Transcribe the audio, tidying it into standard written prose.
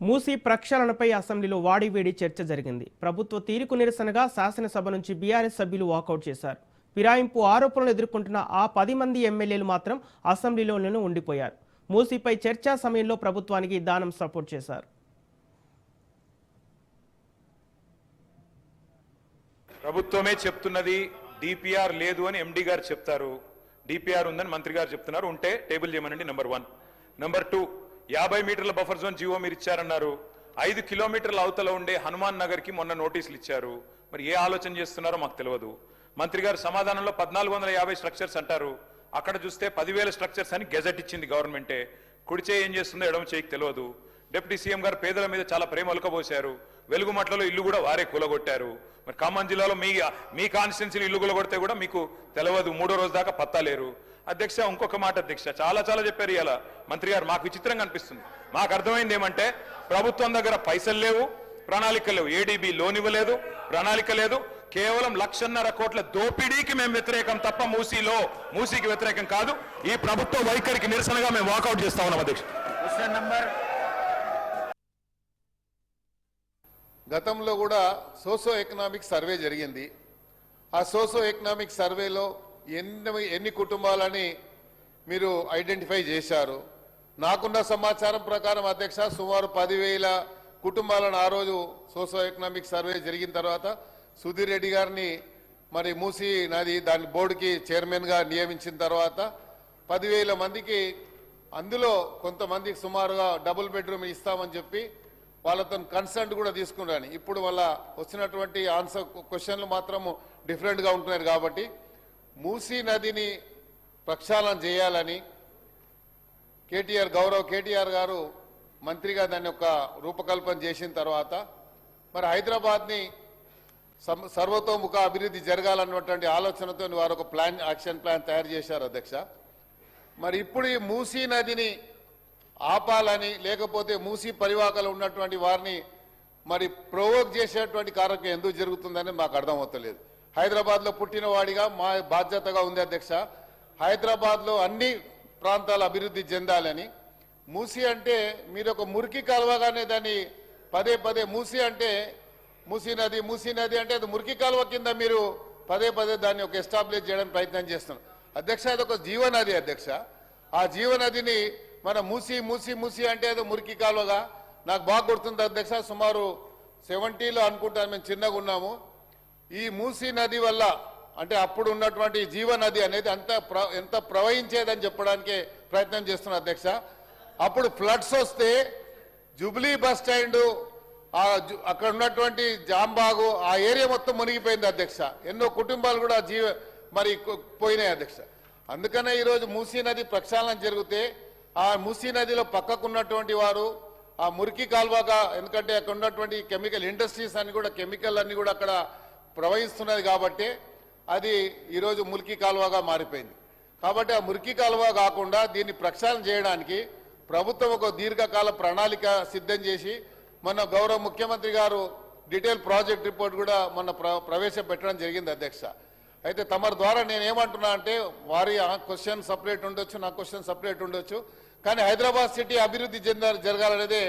మూసీ ప్రక్షాళనపై అసెంబ్లీలో వాడివేడి చర్చ జరిగింది. ప్రభుత్వ తీరుకు నిరసనగా శాసనసభ నుంచి బీఆర్ఎస్ సభ్యులు వాకౌట్ చేశారు. ఫిరాయింపు ఆరోపణలు ఎదుర్కొంటున్న ఆ 10 మంది ఎమ్మెల్యేలు మాత్రం అసెంబ్లీలోనే ఉండిపోయారు. మూసీపై చర్చా సమయంలో ప్రభుత్వానికి దానం సపోర్ట్ చేశారు. ప్రభుత్వమే చెప్తున్నది డిపిఆర్ లేదు అని ఎండి గారు చెప్తారు. డిపిఆర్ ఉందని మంత్రి గారు చెప్తున్నారు. ఉంటే టేబుల్ చేయమనండి. నంబర్ 1. నంబర్ 2, 50 మీటర్ల బఫర్ జోన్ జీవో మీరు ఇచ్చారన్నారు. 5 కిలోమీటర్ల అవతల ఉండే హనుమాన్ నగర్ కి మొన్న నోటీసులు ఇచ్చారు. మరి ఏ ఆలోచన చేస్తున్నారో మాకు తెలియదు. మంత్రి గారు సమాధానంలో 1450 స్ట్రక్చర్స్ అంటారు. అక్కడ చూస్తే 10,000 స్ట్రక్చర్స్ అని గెజెట్ ఇచ్చింది గవర్నమెంటే. కుడి చేయి ఏం చేస్తుందో ఎడమ చేయికి తెలియదు. డిప్యూటీ సీఎం గారు పేదల మీద చాలా ప్రేమ ఒలకబోశారు. వెలుగుమట్లలో ఇల్లు కూడా వారే కూలగొట్టారు. మరి ఖమ్మం జిల్లాలో మీ కాన్స్టిట్యున్సీని ఇల్లు కూలగొడితే కూడా మీకు తెలియదు. 3వ రోజు దాకా పత్తాలేరు. అధ్యక్ష, ఇంకొక మాట అధ్యక్ష, చాలా చెప్పారు ఇలా మంత్రి గారు. మాకు విచిత్రంగా అనిపిస్తుంది. మాకు అర్థమైంది ఏమంటే ప్రభుత్వం దగ్గర పైసలు లేవు, ప్రణాళిక లేవు. ఏడీబీ లోన్ ఇవ్వలేదు, ప్రణాళిక లేదు. కేవలం 1,50,000 కోట్ల దోపిడీకి మేము వ్యతిరేకం తప్ప మూసీకి వ్యతిరేకం కాదు. ఈ ప్రభుత్వ వైఖరికి నిరసనగా మేము వాకౌట్ చేస్తా ఉన్నాం అధ్యక్ష. గతంలో కూడా సోషో ఎకనామిక్ సర్వే జరిగింది. ఆ సోషో ఎకనామిక్ సర్వేలో ఎన్ని కుటుంబాలని మీరు ఐడెంటిఫై చేశారు? నాకున్న సమాచారం ప్రకారం అధ్యక్ష సుమారు 10,000 కుటుంబాలను ఆ రోజు సోషో ఎకనామిక్ సర్వే జరిగిన తర్వాత సుధీర్ రెడ్డి గారిని మరి మూసీ నది దాని బోర్డుకి చైర్మన్గా నియమించిన తర్వాత 10,000 మందికి అందులో కొంతమందికి సుమారుగా డబుల్ బెడ్రూమ్ ఇస్తామని చెప్పి వాళ్ళతో కన్సల్ట్ కూడా తీసుకున్నాను. ఇప్పుడు వాళ్ళ వచ్చినటువంటి ఆన్సర్ క్వశ్చన్లు మాత్రం డిఫరెంట్గా ఉంటున్నారు. కాబట్టి మూసీ నదిని ప్రక్షాళన చేయాలని గౌరవ్ కేటీఆర్ గారు మంత్రిగా దాన్ని ఒక రూపకల్పన చేసిన తర్వాత మరి హైదరాబాద్ని సర్వతోముఖ అభివృద్ధి జరగాలన్నటువంటి ఆలోచనతో వారు ఒక యాక్షన్ ప్లాన్ తయారు చేశారు అధ్యక్ష. మరి ఇప్పుడు ఈ మూసీ నదిని ఆపాలని లేకపోతే మూసీ పరివాహకలు ఉన్నటువంటి వారిని మరి ప్రొవోక్ చేసేటువంటి కార్యక్రమం ఎందుకు జరుగుతుందని మాకు అర్థమవుతలేదు. హైదరాబాద్లో పుట్టిన వాడిగా మా బాధ్యతగా ఉంది అధ్యక్ష. హైదరాబాద్లో అన్ని ప్రాంతాలు అభివృద్ధి చెందాలని. మూసీ అంటే మీరు ఒక మురికి కాలువగానే దాన్ని పదే మూసీ అంటే మూసీ నది అంటే అది మురికి కాలువ కింద మీరు పదే దాన్ని ఒక ఎస్టాబ్లిష్ చేయడానికి ప్రయత్నం చేస్తున్నాం అధ్యక్ష. అది ఒక జీవనది అధ్యక్ష. ఆ జీవనదిని మన మూసీ అంటే అది మురికి కాలువగా నాకు బాగా గుర్తుంది అధ్యక్ష. సుమారు 70లో అనుకుంటాను, మేము చిన్నగా ఉన్నాము. ఈ మూసీ నది వల్ల అంటే అప్పుడు ఉన్నటువంటి జీవనది అనేది ఎంత ప్రవహించేదని చెప్పడానికి ప్రయత్నం చేస్తున్నారు అధ్యక్ష. అప్పుడు ఫ్లడ్స్ వస్తే జూబ్లీ బస్ స్టాండ్ అక్కడ ఉన్నటువంటి జాంబాగు ఆ ఏరియా మొత్తం మునిగిపోయింది అధ్యక్ష. ఎన్నో కుటుంబాలు కూడా మరి పోయినాయి అధ్యక్ష. అందుకనే ఈరోజు మూసీ నది ప్రక్షాళన జరిగితే ఆ మూసీ నదిలో పక్కకున్నటువంటి వారు ఆ మురికి కాల్వగా, ఎందుకంటే అక్కడ ఉన్నటువంటి కెమికల్ ఇండస్ట్రీస్ అన్ని కూడా కెమికల్ అన్ని కూడా అక్కడ ప్రవహిస్తున్నది కాబట్టి అది ఈరోజు మురికి కాలువగా మారిపోయింది. కాబట్టి ఆ మురికి కాలువ కాకుండా దీన్ని ప్రక్షాళన చేయడానికి ప్రభుత్వం ఒక దీర్ఘకాల ప్రణాళిక సిద్ధం చేసి మొన్న గౌరవ ముఖ్యమంత్రి గారు డీటెయిల్ ప్రాజెక్ట్ రిపోర్ట్ కూడా మొన్న ప్రవేశపెట్టడం జరిగింది అధ్యక్ష. అయితే తమరి ద్వారా నేనేమంటున్నా అంటే వారి క్వశ్చన్ సపరేట్ ఉండొచ్చు, నా క్వశ్చన్ సపరేట్ ఉండొచ్చు, కానీ హైదరాబాద్ సిటీ అభివృద్ధి జరగాలనేదే